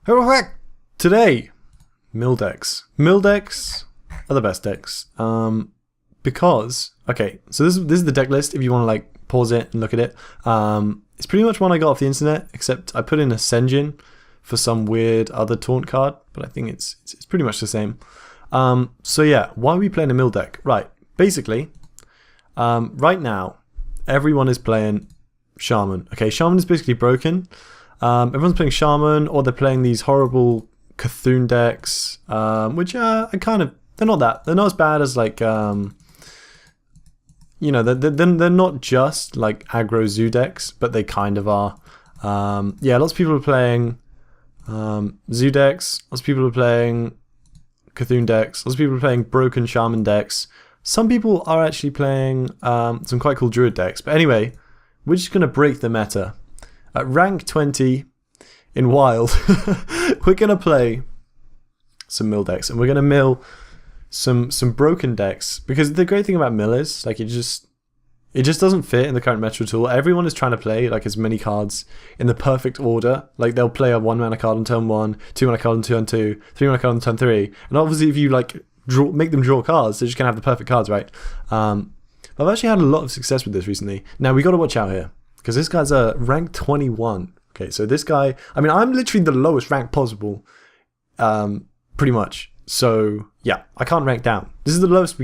Hello back! Today, mill decks. Mill decks are the best decks. Because, okay, so this is the deck list if you want to like pause it and look at it. It's pretty much one I got off the internet, except I put in a Senjin for some weird other taunt card, but I think it's pretty much the same. So yeah, why are we playing a mill deck? Right, basically, right now, everyone is playing Shaman. Okay, Shaman is basically broken. Everyone's playing Shaman, or they're playing these horrible Cthulhu decks, which are kind of, they're not as bad as like, you know, they're not just like aggro zoo decks, but they kind of are. Yeah, lots of people are playing zoo decks, lots of people are playing Cthulhu decks, lots of people are playing broken Shaman decks. Some people are actually playing some quite cool Druid decks, but anyway, we're just going to break the meta. At rank 20 in Wild, we're going to play some mill decks, and we're going to mill some broken decks, because the great thing about mill is like it just doesn't fit in the current meta at all. Everyone is trying to play like as many cards in the perfect order. Like they'll play a 1 mana card on turn 1, 2 mana card on turn 2, 3 mana card on turn 3, and obviously if you like make them draw cards, they're just going to have the perfect cards, right? I've actually had a lot of success with this recently. Now we got to watch out here, because this guy's a rank 21. Okay, so this guy, I mean, I'm literally the lowest rank possible, pretty much. So yeah, I can't rank down. This is the lowest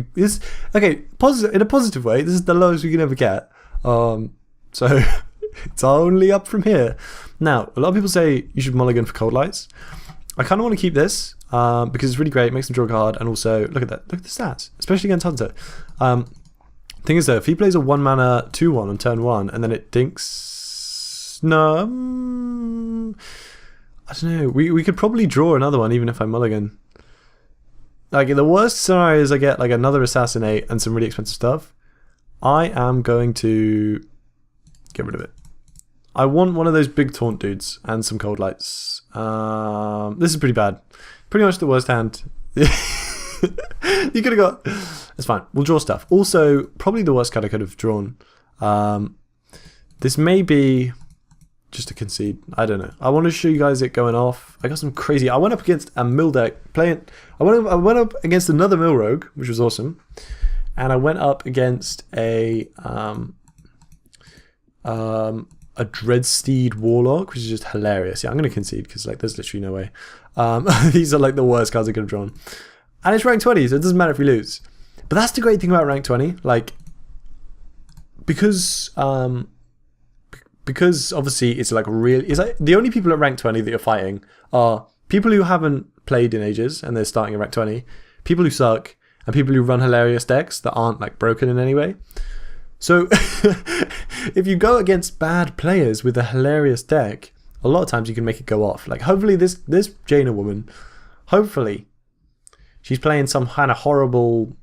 okay, positive in a positive way. This is the lowest we can ever get. So it's only up from here. Now, a lot of people say you should mulligan for Cold Lights. I kind of want to keep this because it's really great. It makes them draw a card, and also look at that. Look at the stats, especially against Hunter. Thing is though, if he plays a 1 mana 2/1 on turn 1 and then it dinks, no, I don't know. We could probably draw another one even if I mulligan. Like the worst scenario is I get like another Assassinate and some really expensive stuff. I am going to get rid of it. I want one of those big taunt dudes and some Cold Lights. This is pretty bad. Pretty much the worst hand. You could have got. It's fine. We'll draw stuff. Also, probably the worst card I could have drawn. This may be just a concede. I don't know. I want to show you guys it going off. I got some crazy. I went up against a mill deck playing. I went up against another mill rogue, which was awesome, and I went up against a Dreadsteed Warlock, which is just hilarious. Yeah, I'm gonna concede because like there's literally no way. These are like the worst cards I could have drawn. And it's rank 20, so it doesn't matter if we lose. But that's the great thing about rank 20. Like, because obviously it's like it's like the only people at rank 20 that you're fighting are people who haven't played in ages and they're starting at rank 20, people who suck, and people who run hilarious decks that aren't like broken in any way. So if you go against bad players with a hilarious deck, a lot of times you can make it go off. Like hopefully this Jaina woman, hopefully she's playing some kind of horrible,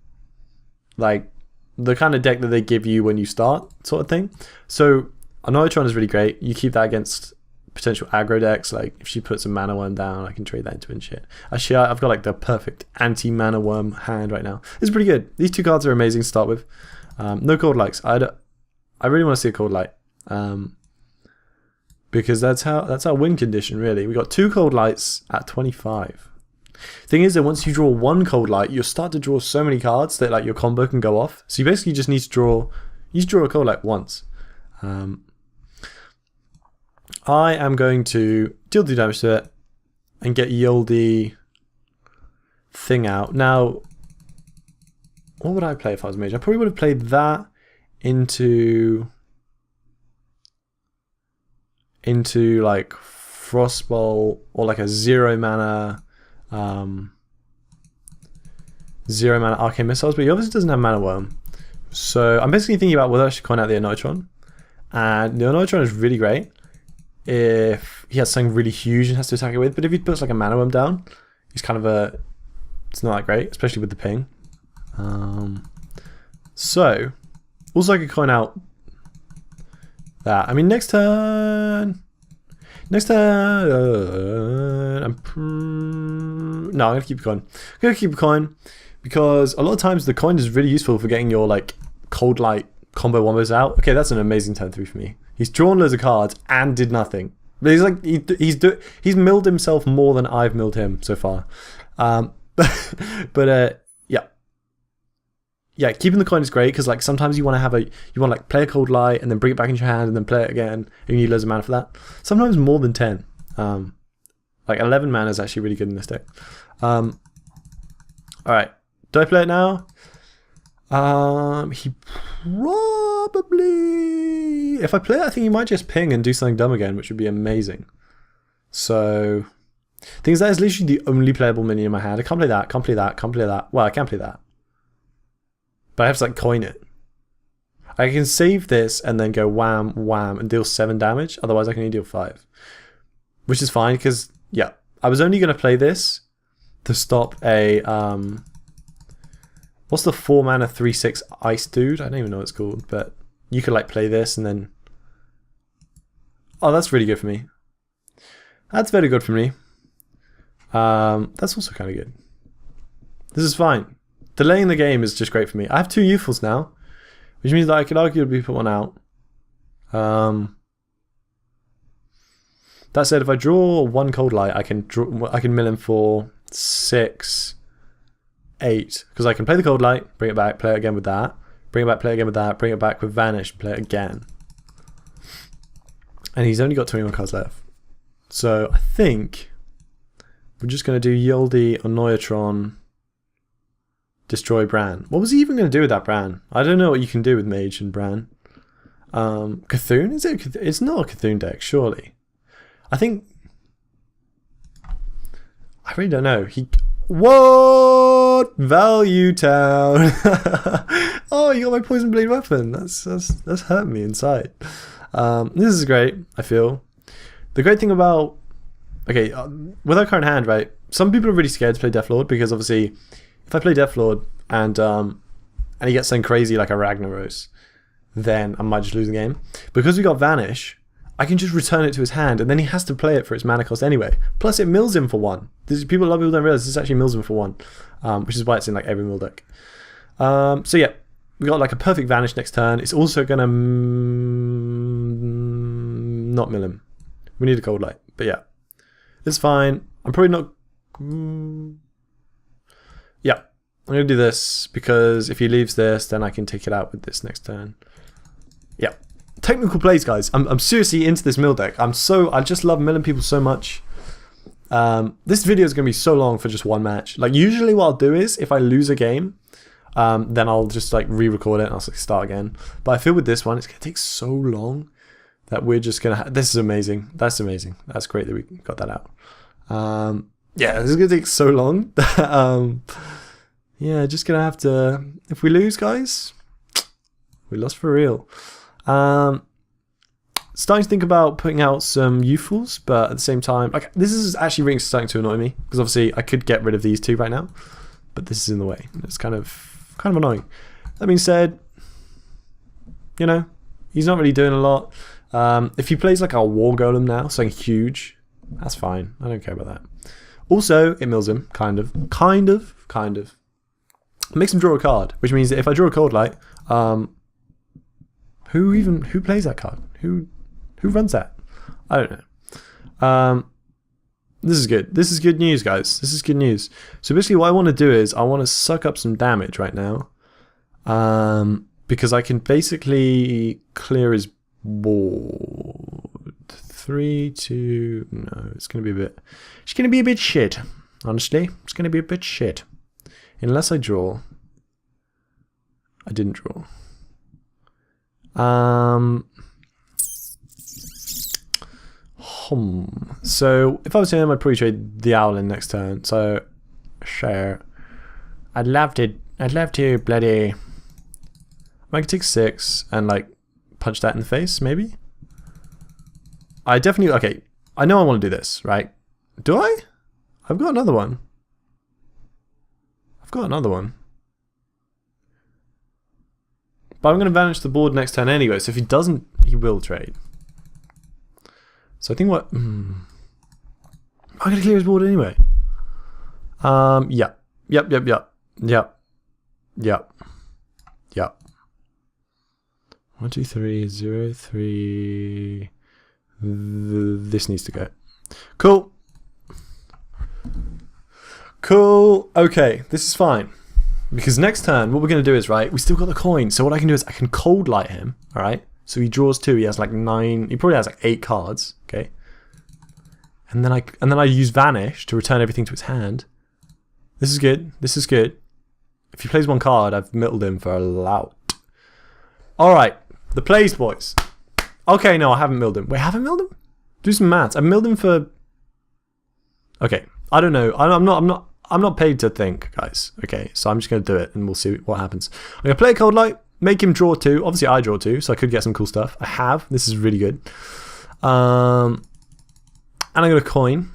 like the kind of deck that they give you when you start sort of thing. So Anotron is really great. You keep that against potential aggro decks. Like if she puts a mana worm down, I can trade that into and shit. Actually, I've got like the perfect anti-mana worm hand right now. It's pretty good. These two cards are amazing to start with. No Cold Lights. I really want to see a Cold Light. Because that's our win condition really. We got 2 Cold Lights at 25. Thing is that once you draw 1 Cold Light, you'll start to draw so many cards that like your combo can go off. So you basically just need to draw a Cold Light once. I am going to deal 2 damage to it and get Yoldi thing out. Now, what would I play if I was mage? I probably would have played that into like Frostbolt or like a 0 mana Arcane Missiles, but he obviously doesn't have Mana Worm. So I'm basically thinking about whether I should coin out the Anotron. And the Anotron is really great if he has something really huge and has to attack it with, but if he puts like a Mana Worm down, he's kind of it's not that great, especially with the ping. So also I could coin out that. I mean next turn no, I'm gonna keep a coin. I'm gonna keep a coin because a lot of times the coin is really useful for getting your like Cold Light combo wombos out. Okay, that's an amazing turn 3 for me. He's drawn loads of cards and did nothing. But he's like he's milled himself more than I've milled him so far. But yeah, keeping the coin is great because like sometimes you want to like play a cold light and then bring it back into your hand and then play it again and you need loads of mana for that. Sometimes more than 10. Like 11 mana is actually really good in this deck. All right, do I play it now? He probably, if I play it, I think he might just ping and do something dumb again, which would be amazing. So, thing is, that is literally the only playable minion in my hand. I can't play that, can't play that, can't play that. Well, I can play that. But I have to like coin it. I can save this and then go wham, wham, and deal 7 damage. Otherwise, I can only deal 5. Which is fine, because, yeah, I was only going to play this to stop a, what's the 4 mana 3/6 ice dude? I don't even know what it's called, but you could like play this and then... Oh, that's really good for me. That's very good for me. That's also kind of good. This is fine. Delaying the game is just great for me. I have 2 youthfuls now, which means that I could arguably put one out. That said, if I draw 1 cold light, I can mill him for 6, 8, because I can play the cold light, bring it back, play it again with that, bring it back, play it again with that, bring it back with vanish, play it again. And he's only got 21 cards left. So I think we're just going to do Yoldi or Noyatron, destroy Bran. What was he even going to do with that Bran? I don't know what you can do with Mage and Bran. Cthulhu? Is it? It's not a Cthulhu deck, surely. I think... I really don't know. What? Value Town. Oh, you got my Poison Blade weapon. That's hurt me inside. This is great, I feel. The great thing about... Okay, with our current hand, right, some people are really scared to play Deathlord because obviously if I play Deathlord and he gets something crazy like a Ragnaros, then I might just lose the game. Because we got Vanish, I can just return it to his hand and then he has to play it for its mana cost anyway. Plus it mills him for 1. A lot of people don't realize this actually mills him for 1, which is why it's in like every mill deck. So yeah, we got like a perfect Vanish next turn. It's also gonna not mill him. We need a cold light, but yeah, it's fine. I'm probably not. Yeah, I'm gonna do this because if he leaves this, then I can take it out with this next turn. Yeah, technical plays, guys. I'm seriously into this mill deck. I just love milling people so much. This video is gonna be so long for just one match. Like usually, what I'll do is if I lose a game, then I'll just like re-record it and I'll start again. But I feel with this one, it's gonna take so long that we're just gonna. This is amazing. That's amazing. That's great that we got that out. Yeah, this is gonna take so long. Yeah, just gonna have to. If we lose, guys, we lost for real. Starting to think about putting out some youthfuls, but at the same time, like this is actually really starting to annoy me because obviously I could get rid of these 2 right now, but this is in the way. It's kind of annoying. That being said, you know, he's not really doing a lot. If he plays like a War Golem now, something huge, that's fine. I don't care about that. Also, it mills him, kind of. Makes him draw a card, which means that if I draw a cold light, who plays that card? Who runs that? I don't know. This is good. This is good news, guys. This is good news. So basically what I want to do is I want to suck up some damage right now. Because I can basically clear his board. 3, 2, no, it's gonna be a bit shit. Honestly, it's gonna be a bit shit. Unless I draw. I didn't draw. So if I was him, I'd probably trade the owl in next turn. So share. I'd love to bloody. I could take 6 and like punch that in the face, maybe. I definitely okay. I know I want to do this, right? Do I? I've got another one. But I'm going to vanish the board next turn anyway, so if he doesn't, he will trade. So I think what... I'm going to clear his board anyway. Yeah. Yep. 1, 2, 3, 0, 3... This needs to go. Cool. Cool. Okay, this is fine. Because next turn, what we're going to do is, right, we still got the coin. So what I can do is I can cold light him, all right? So he draws 2. He has like 9. He probably has like 8 cards, okay? And then I use Vanish to return everything to his hand. This is good. This is good. If he plays 1 card, I've milled him for a lout. All right, the plays, boys. Okay, no, I haven't milled him. Wait, haven't milled him? Do some maths. I've milled him for. Okay, I don't know. I'm not paid to think, guys. Okay, so I'm just gonna do it, and we'll see what happens. I'm gonna play a cold light, make him draw 2. Obviously, I draw 2, so I could get some cool stuff. I have. This is really good. And I'm gonna coin.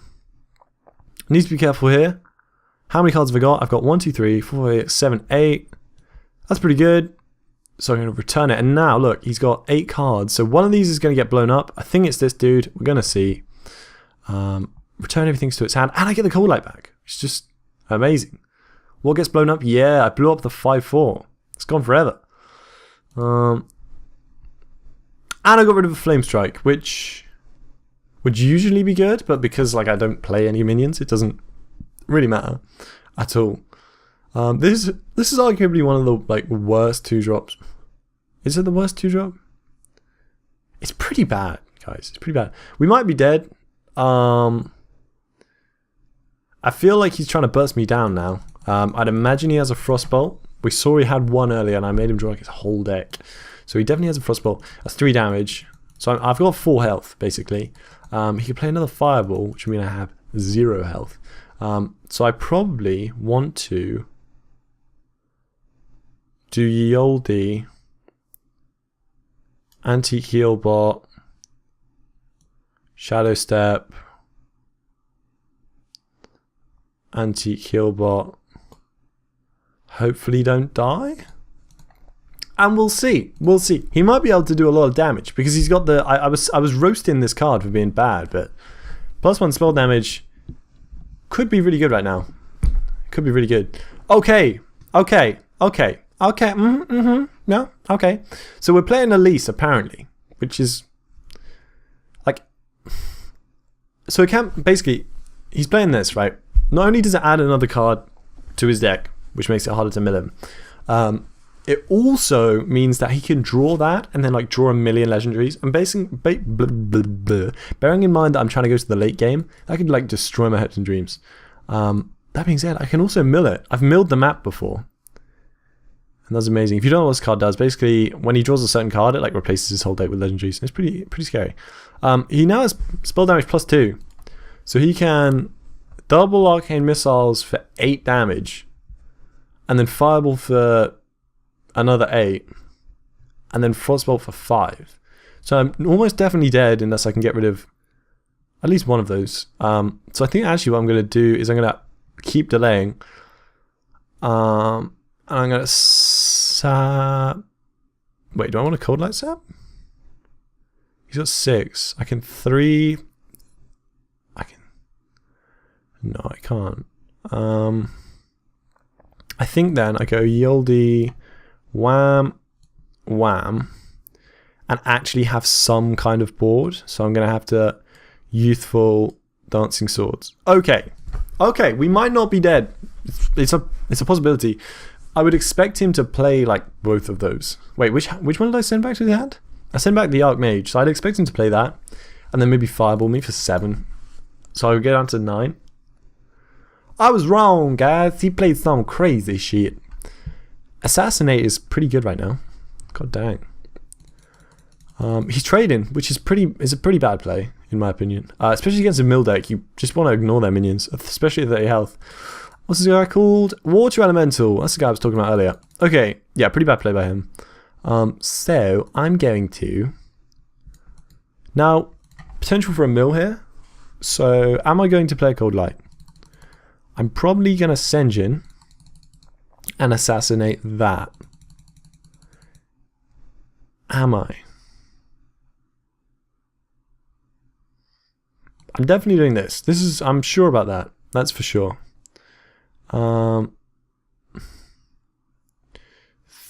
Need to be careful here. How many cards have I got? I've got 1, 2, 3, 4, 5, 6, 7, 8. That's pretty good. So I'm going to return it. And now, look, he's got 8 cards. So one of these is going to get blown up. I think it's this dude. We're going to see. Return everything to its hand. And I get the cold light back. It's just amazing. What gets blown up? Yeah, I blew up the 5/4. It's gone forever. And I got rid of a Flame Strike, which would usually be good. But because like I don't play any minions, it doesn't really matter at all. This is arguably one of the like worst 2-drops. Is it the worst 2-drop? It's pretty bad, guys. It's pretty bad. We might be dead. I feel like he's trying to burst me down now. I'd imagine he has a Frostbolt. We saw he had 1 earlier, and I made him draw like his whole deck. So he definitely has a Frostbolt. That's 3 damage. So I've got 4 health basically. He could play another Fireball, which would mean I have 0 health. So I probably want to do Yoldi, Antique Healbot, Shadow Step, Antique Healbot. Hopefully don't die. And we'll see. We'll see. He might be able to do a lot of damage because he's got the. I was roasting this card for being bad, but +1 spell damage could be really good right now. Could be really good. Okay. Okay. Okay. Okay. No. Okay. So we're playing Elise apparently, which is like. So it can basically, he's playing this right. Not only does it add another card to his deck, which makes it harder to mill him. It also means that he can draw that and then like draw a million legendaries. And bearing in mind that I'm trying to go to the late game, that could like destroy my hopes and dreams. That being said, I can also mill it. I've milled the map before. And that's amazing. If you don't know what this card does, basically when he draws a certain card, it like replaces his whole deck with legendaries. It's pretty scary. He now has spell damage +2. So he can double arcane missiles for 8 damage. And then fireball for another 8, and then Frostbolt for 5. So I'm almost definitely dead unless I can get rid of at least one of those. So I think actually what I'm going to do is I'm going to keep delaying. And I'm going to wait, do I want a Cold Light Sap? He's got 6. I can 3. No, I can't. I think then I go Yoldi, Wham, Wham, and actually have some kind of board. So I'm going to have to Youthful Dancing Swords. Okay, we might not be dead. It's a possibility. I would expect him to play like both of those. Wait, which one did I send back to the hand? I sent back the Archmage, so I'd expect him to play that, and then maybe Fireball me for 7. So I would get down to 9. I was wrong, guys. He played some crazy shit. Assassinate is pretty good right now. God dang. He's trading, which is a pretty bad play in my opinion. Especially against a mill deck, you just want to ignore their minions, especially at 30 health. What's this guy called? Water Elemental. That's the guy I was talking about earlier. Okay, yeah, pretty bad play by him. So I'm going to now potential for a mill here. So am I going to play a Cold Light? I'm probably going to Senjin and assassinate that. Am I? I'm definitely doing this. I'm sure about that. That's for sure.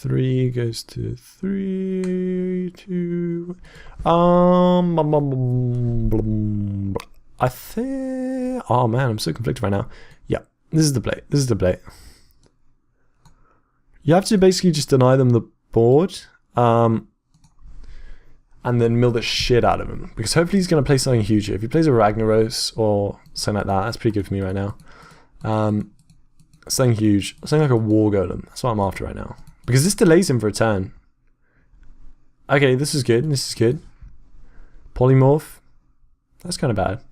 3 goes to 3, 2. I think. Oh man, I'm so conflicted right now. Yeah, this is the play. This is the play. You have to basically just deny them the board, and then mill the shit out of him, because hopefully he's going to play something huge here. If he plays a Ragnaros or something like that, that's pretty good for me right now. Something huge, something like a War Golem. That's what I'm after right now, because this delays him for a turn. Okay, this is good. This is good. Polymorph. That's kind of bad.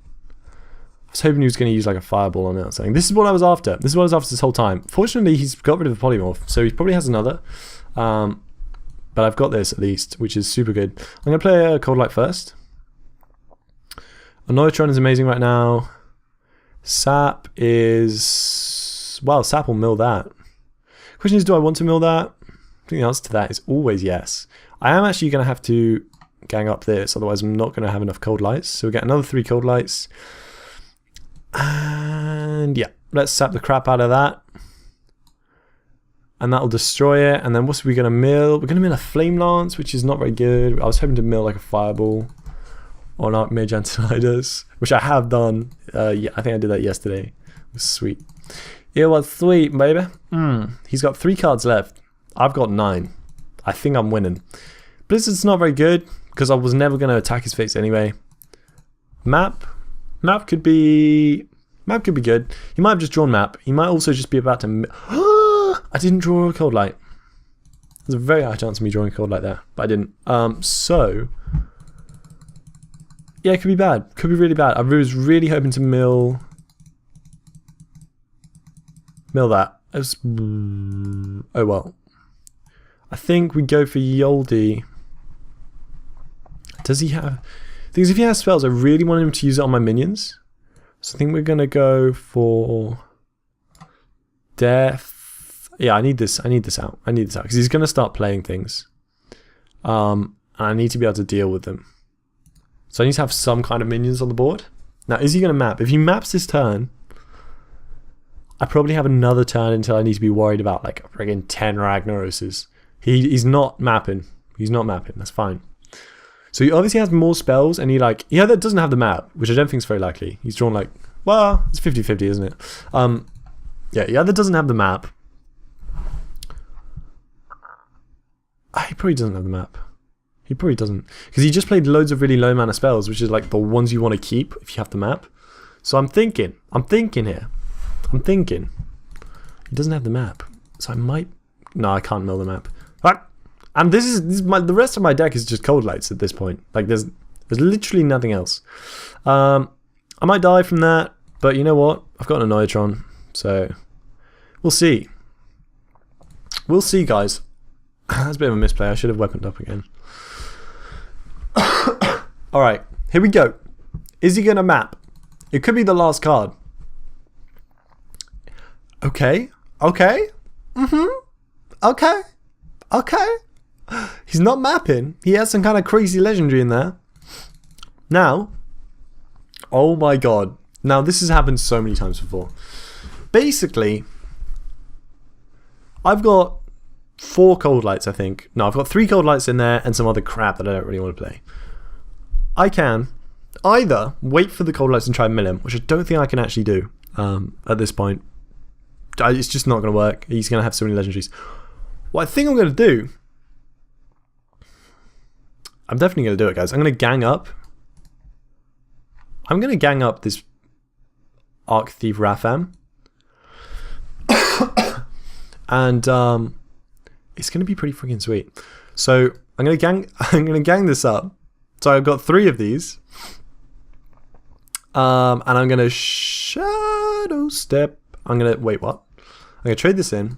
I was hoping he was going to use like a fireball on it or something. This is what I was after. This is what I was after this whole time. Fortunately, he's got rid of the polymorph, so he probably has another. But I've got this at least, which is super good. I'm going to play a Cold Light first. Annoytron is amazing right now. Sap is... Well, Sap will mill that. Question is, do I want to mill that? I think the answer to that is always yes. I am actually going to have to gang up this, otherwise I'm not going to have enough Cold Lights. So we get another 3 Cold Lights. And yeah, let's sap the crap out of that. And that'll destroy it. And then what's we going to mill? We're going to mill a Flame Lance, which is not very good. I was hoping to mill like a Fireball or an Archmage Antonidas, which I have done. Yeah, I think I did that yesterday. It was sweet. It was sweet, baby. He's got 3 cards left. I've got 9. I think I'm winning. Blizzard's not very good because I was never going to attack his face anyway. Map could be good. He might have just drawn map. He might also just be about to... I didn't draw a Cold Light. There's a very high chance of me drawing a Cold Light there, but I didn't. So... Yeah, it could be bad. Could be really bad. I was really hoping to mill that. Oh well. I think we go for Yoldi. Does he have... Because if he has spells, I really want him to use it on my minions. So I think we're going to go for Death. Yeah, I need this out. I need this out because he's going to start playing things. And I need to be able to deal with them. So I need to have some kind of minions on the board. Now, is he going to map? If he maps this turn, I probably have another turn until I need to be worried about like friggin' 10 Ragnaroses. He's not mapping. He's not mapping. That's fine. So he obviously has more spells, and he either doesn't have the map, which I don't think is very likely. He's drawn like, well, it's 50-50, isn't it? Yeah, he either doesn't have the map. He probably doesn't have the map. He probably doesn't. Because he just played loads of really low mana spells, which is like the ones you want to keep if you have the map. So I'm thinking here. I'm thinking. He doesn't have the map. So I might... No, I can't mill the map. And the rest of my deck is just Cold Lights at this point. Like there's literally nothing else. I might die from that, but you know what? I've got an Annoytron, so we'll see. We'll see, guys. That's a bit of a misplay. I should have weaponed up again. All right, here we go. Is he gonna map? It could be the last card. Okay. Okay. Okay. Okay. He's not mapping. He has some kind of crazy legendary in there. Now, oh my god. Now, this has happened so many times before. Basically, I've got 4 Cold Lights, I think. No, I've got 3 Cold Lights in there and some other crap that I don't really want to play. I can either wait for the Cold Lights and try and mill him, which I don't think I can actually do at this point. It's just not going to work. He's going to have so many legendaries. What I think I'm going to do... I'm definitely going to do it, guys. I'm going to gang up. I'm going to gang up this Arc Thief Ratham. And it's going to be pretty freaking sweet. So I'm going to gang this up. So I've got 3 of these. And I'm going to Shadow Step. I'm going to... Wait, what? I'm going to trade this in.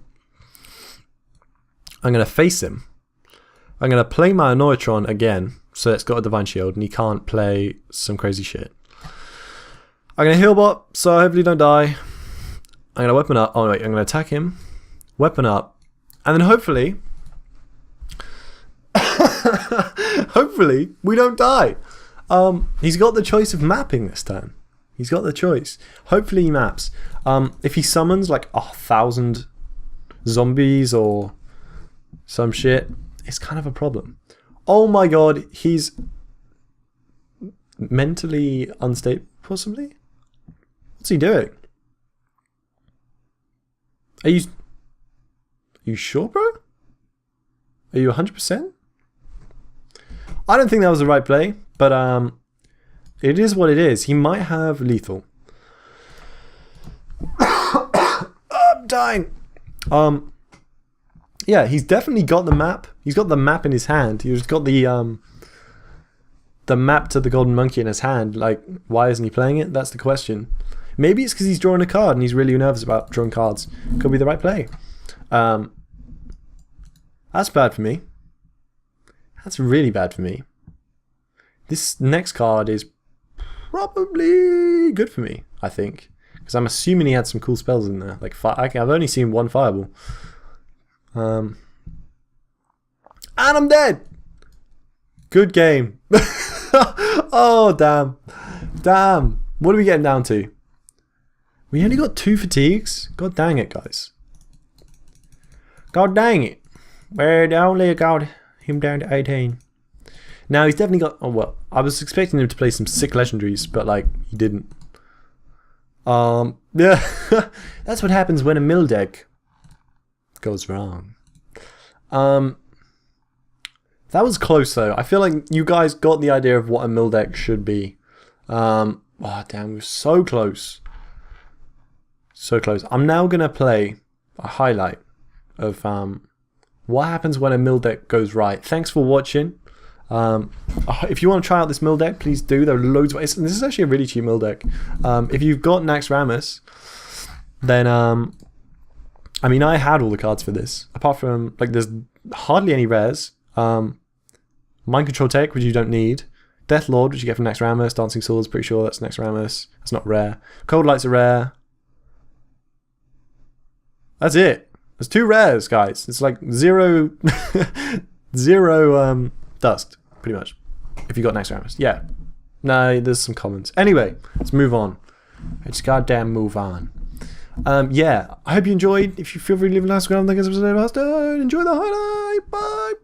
I'm going to face him. I'm going to play my Annoytron again, so it's got a Divine Shield, and he can't play some crazy shit. I'm going to heal bot, so I hopefully don't die. I'm going to weapon up. Oh, wait, I'm going to attack him. Weapon up. And then hopefully... hopefully, we don't die. He's got the choice of mapping this turn. He's got the choice. Hopefully he maps. If he summons like 1,000 zombies or some shit, it's kind of a problem. Oh my god, he's mentally unstable, possibly? What's he doing? Are you sure, bro? Are you 100%? I don't think that was the right play, but it is what it is. He might have lethal. I'm dying. Yeah, he's definitely got the map. He's got the map in his hand. He's got the map to the golden monkey in his hand. Like, why isn't he playing it? That's the question. Maybe it's because he's drawing a card and he's really nervous about drawing cards. Could be the right play. That's bad for me. That's really bad for me. This next card is probably good for me, I think. Because I'm assuming he had some cool spells in there. Like, I've only seen one fireball. And I'm dead! Good game. Oh, damn. Damn. What are we getting down to? We only got 2 fatigues? God dang it, guys. God dang it. We only got him down to 18. Now, he's definitely got... Oh, well, I was expecting him to play some sick legendaries, but, like, he didn't. Yeah. That's what happens when a mill deck goes wrong. That was close, though. I feel like you guys got the idea of what a mill deck should be. Oh, damn, we were so close. So close. I'm now going to play a highlight of what happens when a mill deck goes right. Thanks for watching. If you want to try out this mill deck, please do. There are loads of... This is actually a really cheap mill deck. If you've got Naxxramas, then... I mean, I had all the cards for this. Apart from... Like, there's hardly any rares. Mind Control Tech, which you don't need. Death Lord, which you get from Naxxramas. Dancing Swords, pretty sure that's Naxxramas. That's not rare. Cold Light's a rare. That's it. There's 2 rares, guys. It's like 0... 0 dust, pretty much. If you got Naxxramas. Yeah. No, there's some commons. Anyway, let's move on. Let's goddamn move on. Yeah, I hope you enjoyed. If you feel free to leave a like, subscribe, like, episode of Hearthstone. Enjoy the highlight. Bye.